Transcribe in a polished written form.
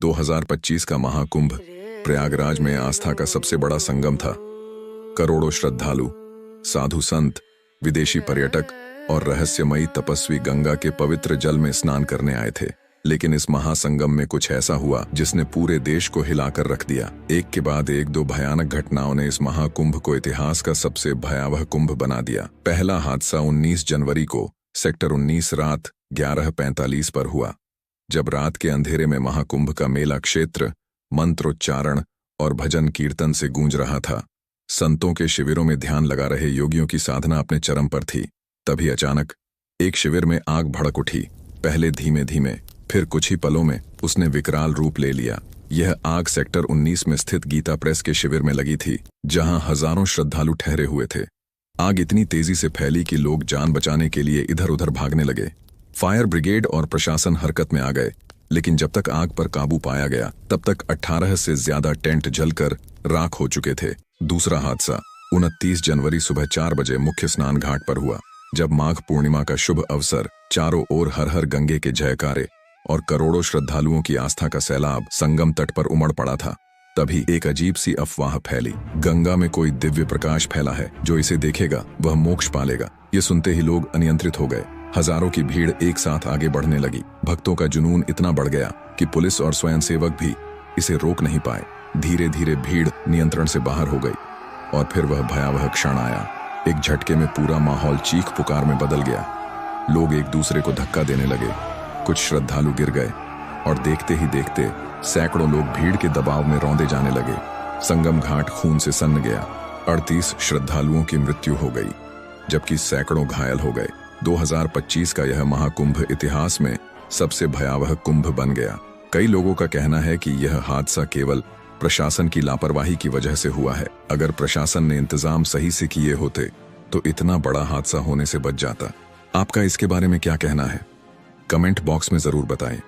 2025 का महाकुंभ प्रयागराज में आस्था का सबसे बड़ा संगम था। करोड़ों श्रद्धालु, साधु संत, विदेशी पर्यटक और रहस्यमयी तपस्वी गंगा के पवित्र जल में स्नान करने आए थे। लेकिन इस महासंगम में कुछ ऐसा हुआ जिसने पूरे देश को हिलाकर रख दिया। एक के बाद एक दो भयानक घटनाओं ने इस महाकुंभ को इतिहास का सबसे भयावह कुंभ बना दिया। पहला हादसा 19 जनवरी को सेक्टर 19 रात 11:45 पर हुआ, जब रात के अंधेरे में महाकुंभ का मेला क्षेत्र मंत्रोच्चारण और भजन कीर्तन से गूंज रहा था। संतों के शिविरों में ध्यान लगा रहे योगियों की साधना अपने चरम पर थी। तभी अचानक एक शिविर में आग भड़क उठी। पहले धीमे धीमे, फिर कुछ ही पलों में उसने विकराल रूप ले लिया। यह आग सेक्टर 19 में स्थित गीता प्रेस के शिविर में लगी थी, जहां हजारों श्रद्धालु ठहरे हुए थे। आग इतनी तेजी से फैली कि लोग जान बचाने के लिए इधर उधर भागने लगे। फायर ब्रिगेड और प्रशासन हरकत में आ गए, लेकिन जब तक आग पर काबू पाया गया तब तक 18 से ज्यादा टेंट जलकर राख हो चुके थे। दूसरा हादसा 29 जनवरी सुबह 4 बजे मुख्य स्नान घाट पर हुआ, जब माघ पूर्णिमा का शुभ अवसर, चारों ओर हर हर गंगे के जयकारे और करोड़ों श्रद्धालुओं की आस्था का सैलाब संगम तट पर उमड़ पड़ा था। तभी एक अजीब सी अफवाह फैली, गंगा में कोई दिव्य प्रकाश फैला है, जो इसे देखेगा वह मोक्ष पालेगा। ये सुनते ही लोग अनियंत्रित हो गए। हजारों की भीड़ एक साथ आगे बढ़ने लगी। भक्तों का जुनून इतना बढ़ गया कि पुलिस और स्वयंसेवक भी इसे रोक नहीं पाए। धीरे धीरे भीड़ नियंत्रण से बाहर हो गई और फिर वह भयावह क्षण आया। एक झटके में पूरा माहौल चीख पुकार में बदल गया। लोग एक दूसरे को धक्का देने लगे, कुछ श्रद्धालु गिर गए और देखते ही देखते सैकड़ों लोग भीड़ के दबाव में रौंदे जाने लगे। संगम घाट खून से सन्न गया। 38 श्रद्धालुओं की मृत्यु हो गई, जबकि सैकड़ों घायल हो गए। 2025 का यह महाकुंभ इतिहास में सबसे भयावह कुंभ बन गया। कई लोगों का कहना है कि यह हादसा केवल प्रशासन की लापरवाही की वजह से हुआ है। अगर प्रशासन ने इंतजाम सही से किए होते तो इतना बड़ा हादसा होने से बच जाता। आपका इसके बारे में क्या कहना है? कमेंट बॉक्स में जरूर बताएं।